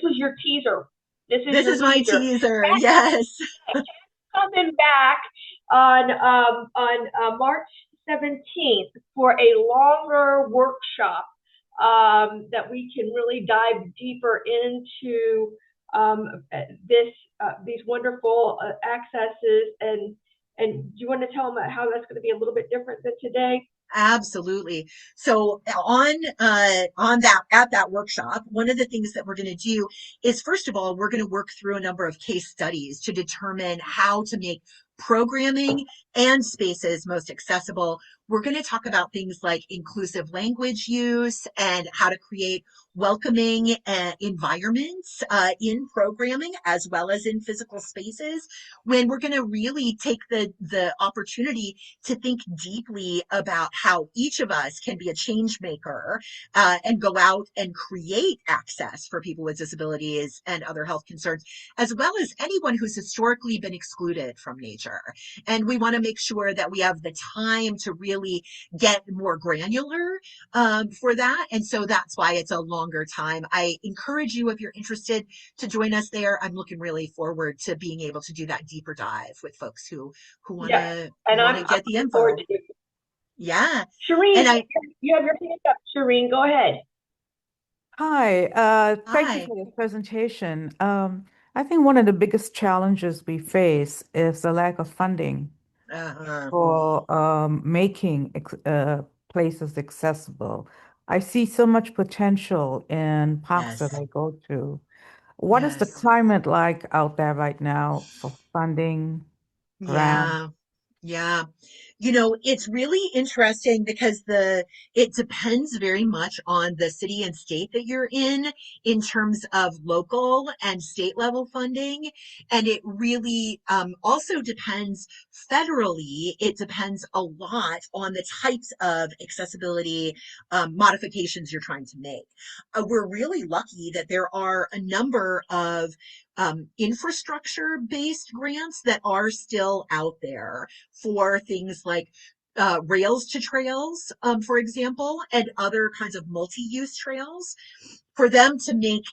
was your teaser. This is This your is my teaser. teaser. Yes. Kat's coming back on March 17th for a longer workshop that we can really dive deeper into these wonderful accesses. And do you want to tell them how that's going to be a little bit different than today? Absolutely. So on that at that workshop, one of the things that we're going to do is first of all, we're going to work through a number of case studies to determine how to make programming and spaces most accessible. We're going to talk about things like inclusive language use and how to create welcoming environments in programming as well as in physical spaces, when we're going to really take the opportunity to think deeply about how each of us can be a change maker and go out and create access for people with disabilities and other health concerns, as well as anyone who's historically been excluded from nature. And we want to make sure that we have the time to really get more granular for that. And so that's why it's a longer time. I encourage you, if you're interested, to join us there. I'm looking really forward to being able to do that deeper dive with folks who want Yes, to and I'm get the looking forward info. to it. Yeah. Shireen, And I, you have your hand up. Shireen, go ahead. Hi, thank you hi. for your presentation. I think one of the biggest challenges we face is the lack of funding Uh, for making places accessible. I see so much potential in parks that yes. I go to. What is the Yes. climate like out there right now for funding, grants? Yeah. Yeah. It's really interesting because it depends very much on the city and state that you're in terms of local and state level funding. And it really also depends federally. It depends a lot on the types of accessibility modifications you're trying to make. We're really lucky that there are a number of infrastructure based grants that are still out there for things like rails to trails, for example, and other kinds of multi-use trails, for them to make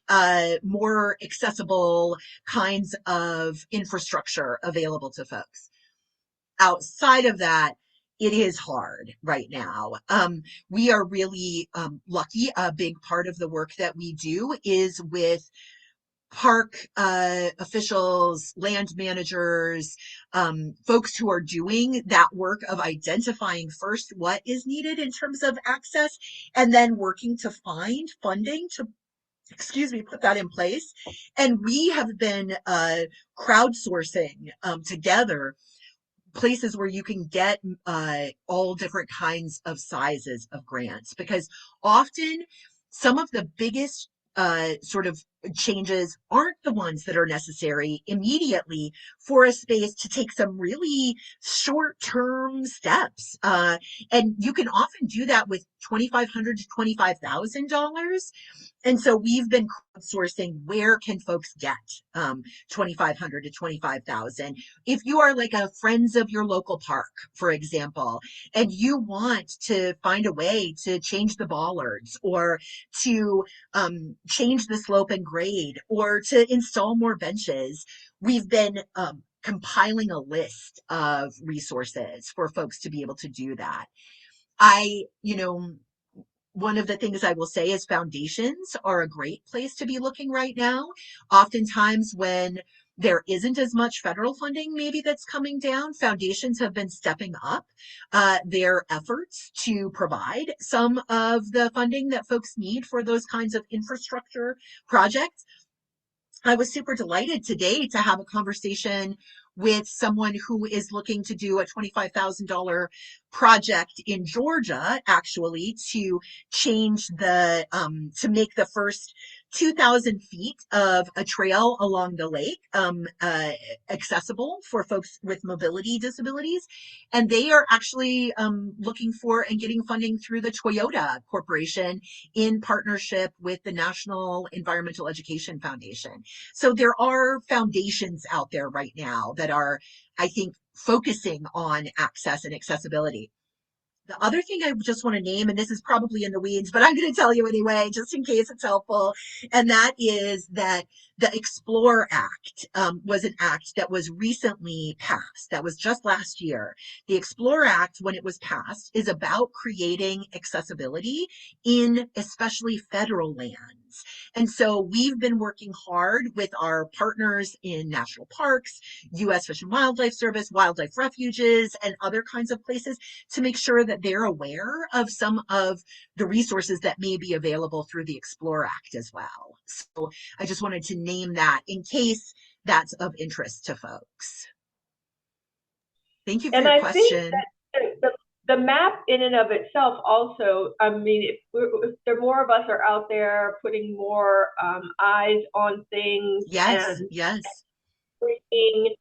more accessible kinds of infrastructure available to folks. Outside of that, it is hard right now. We are really lucky. A big part of the work that we do is with park officials, land managers, folks who are doing that work of identifying first what is needed in terms of access, and then working to find funding to, put that in place. And we have been crowdsourcing together places where you can get all different kinds of sizes of grants, because often some of the biggest sort of changes aren't the ones that are necessary immediately for a space to take some really short-term steps. And you can often do that with $2,500 to $25,000. And so we've been crowdsourcing, where can folks get 2,500 to 25,000. If you are like a friends of your local park, for example, and you want to find a way to change the bollards, or to change the slope and grade, or to install more benches, we've been compiling a list of resources for folks to be able to do that. I, you know, One of the things I will say is foundations are a great place to be looking right now. Oftentimes, when there isn't as much federal funding maybe that's coming down, foundations have been stepping up their efforts to provide some of the funding that folks need for those kinds of infrastructure projects. I was super delighted today to have a conversation with someone who is looking to do a $25,000 project in Georgia, actually, to to make the first 2,000 feet of a trail along the lake accessible for folks with mobility disabilities. And they are actually looking for and getting funding through the Toyota Corporation in partnership with the National Environmental Education Foundation. So there are foundations out there right now that are, I think, focusing on access and accessibility. The other thing I just want to name, and this is probably in the weeds, but I'm going to tell you anyway, just in case it's helpful, and that is that the Explore Act was an act that was recently passed. That was just last year. The Explore Act, when it was passed, is about creating accessibility in especially federal lands. And so we've been working hard with our partners in national parks, U.S. Fish and Wildlife Service, wildlife refuges, and other kinds of places to make sure that they're aware of some of the resources that may be available through the Explore Act as well. So I just wanted to name that in case that's of interest to folks. Thank you for And your I think question. that the map in and of itself also, I mean, if there more of us are out there putting more eyes on things Yes, and yes, bringing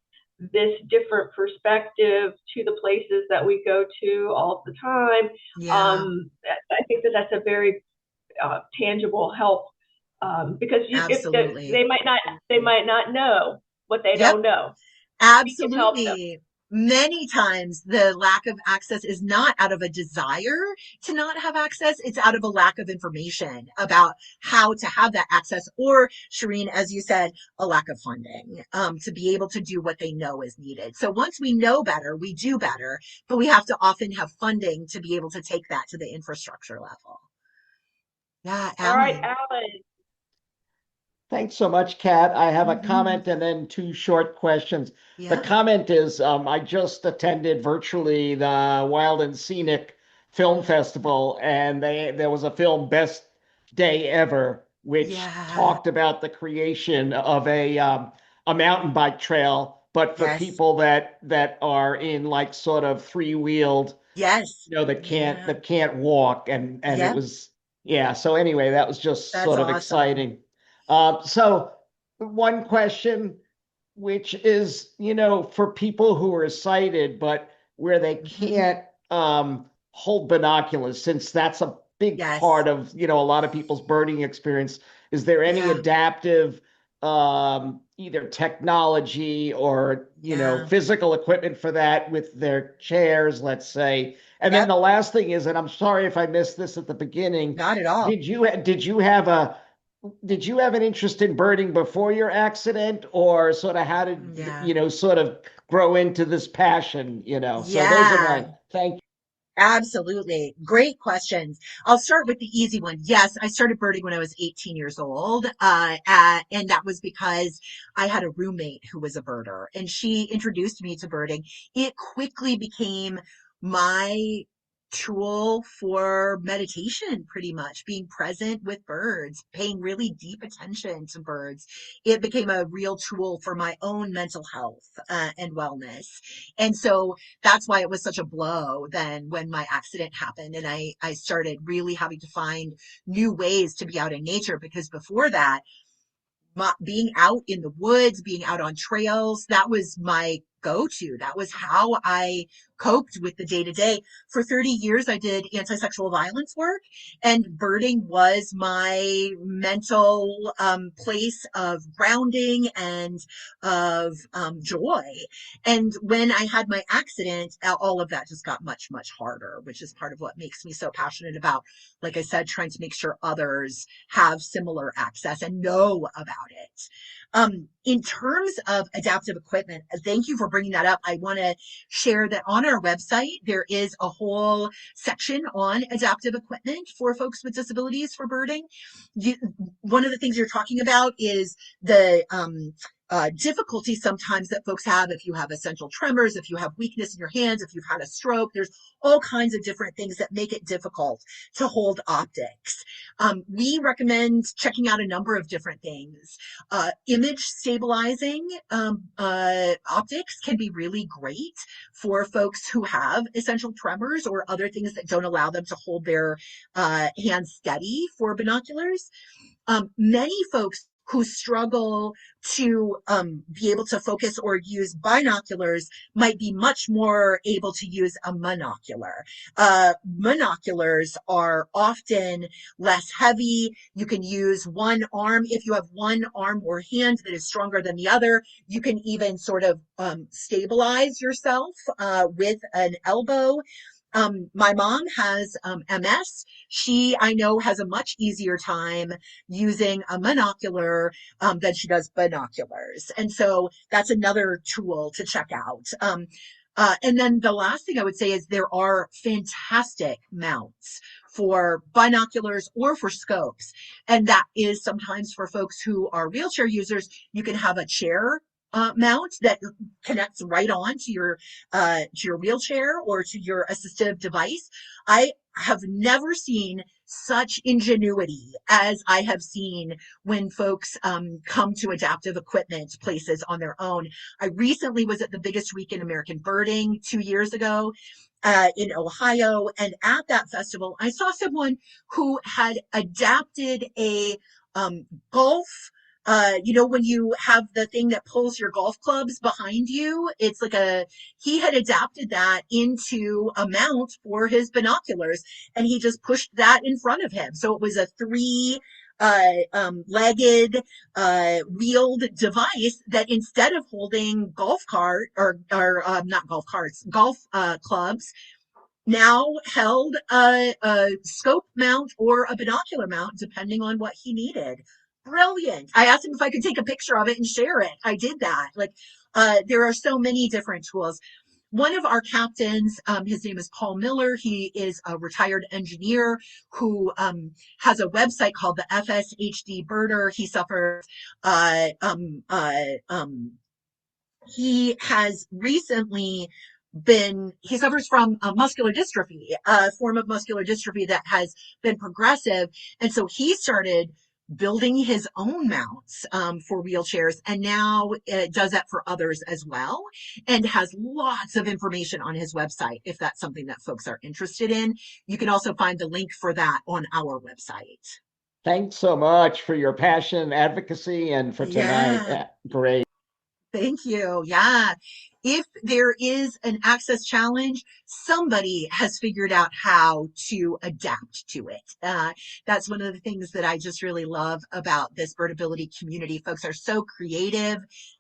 this different perspective to the places that we go to all the time, yeah, I think that that's a very tangible help, because if absolutely. they might not know what they Yep. don't know. We can help them. Absolutely. Many times the lack of access is not out of a desire to not have access. It's out of a lack of information about how to have that access, or Shireen, as you said, a lack of funding, to be able to do what they know is needed. So once we know better, we do better, but we have to often have funding to be able to take that to the infrastructure level. Yeah, All right, Alan. Alan. Thanks so much, Kat. I have a Hmm. comment and then two short questions. The Yeah. comment is I just attended virtually the Wild and Scenic Film Festival, and there was a film, Best Day Ever, which Yeah. talked about the creation of a mountain bike trail, but for Yes. people that are in like sort of three-wheeled, Yes. that can't Yeah. walk, and it Yep. was, yeah. So anyway, that was just That's sort of awesome. exciting. So one question, which is, for people who are sighted, but where they Hmm. can't hold binoculars, since that's a big Yes. part of, a lot of people's birding experience, is there any Yeah. adaptive either technology or, Yeah. physical equipment for that with their chairs, let's say? And then Yep. the last thing is, and I'm sorry if I missed this at the beginning, Not at all. did you have an interest in birding before your accident, or sort of how did Yeah. sort of grow into this passion? So those are Yeah. my thank Absolutely. Great questions. I'll start with the easy one. Yes, I started birding when I was 18 years old. And that was because I had a roommate who was a birder and she introduced me to birding. It quickly became my tool for meditation, pretty much being present with birds, paying really deep attention to birds. It became a real tool for my own mental health, and wellness. And so that's why it was such a blow then when my accident happened and I started really having to find new ways to be out in nature, because before that, being out in the woods, being out on trails, that was my go-to. That was how I coped with the day to day. For 30 years, I did anti-sexual violence work, and birding was my mental place of grounding and of joy. And when I had my accident, all of that just got much, much harder, which is part of what makes me so passionate about, like I said, trying to make sure others have similar access and know about it. In terms of adaptive equipment, thank you for bringing that up. I want to share that on our website, there is a whole section on adaptive equipment for folks with disabilities for birding. One of the things you're talking about is the difficulty sometimes that folks have if you have essential tremors, if you have weakness in your hands, if you've had a stroke. There's all kinds of different things that make it difficult to hold optics. We recommend checking out a number of different things. Image stabilizing optics can be really great for folks who have essential tremors or other things that don't allow them to hold their hands steady for binoculars. Many folks who struggle to be able to focus or use binoculars might be much more able to use a monocular. Monoculars are often less heavy. You can use one arm. If you have one arm or hand that is stronger than the other, you can even sort of stabilize yourself with an elbow. My mom has MS. She, I know, has a much easier time using a monocular than she does binoculars. And so that's another tool to check out. And then the last thing I would say is there are fantastic mounts for binoculars or for scopes. And that is sometimes for folks who are wheelchair users, you can have a chair mount that connects right on to your wheelchair or to your assistive device. I have never seen such ingenuity as I have seen when folks come to adaptive equipment places on their own. I recently was at the biggest week in American birding 2 years ago in Ohio. And at that festival, I saw someone who had adapted a golf when you have the thing that pulls your golf clubs behind you, it's like he had adapted that into a mount for his binoculars and he just pushed that in front of him. So it was a legged, wheeled device that instead of holding golf cart or not golf carts, golf clubs, now held a scope mount or a binocular mount, depending on what he needed. Brilliant. I asked him if I could take a picture of it and share it. I did that. There are so many different tools. One of our captains, his name is Paul Miller. He is a retired engineer who has a website called the FSHD Birder. He suffers he has recently he suffers from muscular dystrophy, a form of muscular dystrophy that has been progressive. And so he started building his own mounts for wheelchairs and now does that for others as well and has lots of information on his website if that's something that folks are interested in. You can also find the link for that on our website. Thanks so much for your passion, advocacy, and for tonight. Yeah. Great. Thank you. Yeah. If there is an access challenge, somebody has figured out how to adapt to it. That's one of the things that I just really love about this birdability community. Folks are so creative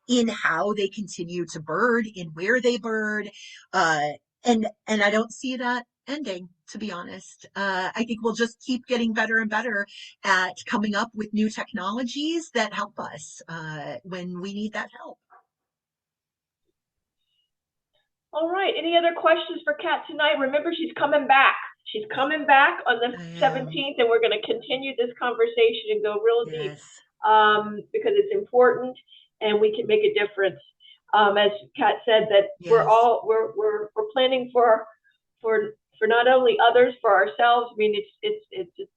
in how they continue to bird, in where they bird. And I don't see that ending, to be honest. I think we'll just keep getting better and better at coming up with new technologies that help us when we need that help. All right. Any other questions for Kat tonight? Remember, she's coming back. She's coming back on the 17th, and we're going to continue this conversation and go real deep because it's important and we can make a difference. As Kat said, that we're planning for not only others, for ourselves. I mean, it just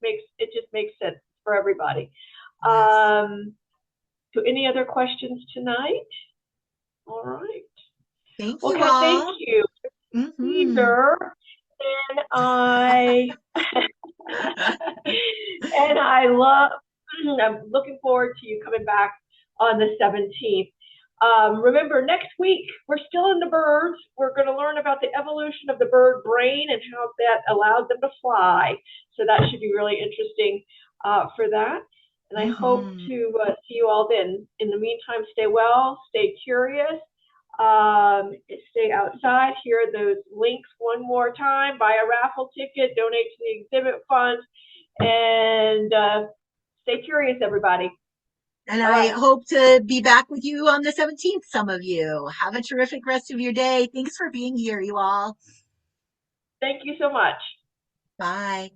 makes sense for everybody. Yes. So, any other questions tonight? All right. Thank you all. Thank you. Either. And I'm looking forward to you coming back on the 17th. Remember, next week, we're still in the birds. We're going to learn about the evolution of the bird brain and how that allowed them to fly. So that should be really interesting for that. And I hope to see you all then. In the meantime, stay well, stay curious. Stay outside. Here are those links one more time. Buy a raffle ticket, donate to the exhibit fund, and stay curious, everybody. And I hope to be back with you on the 17th, some of you. Have a terrific rest of your day. Thanks for being here, you all. Thank you so much. Bye.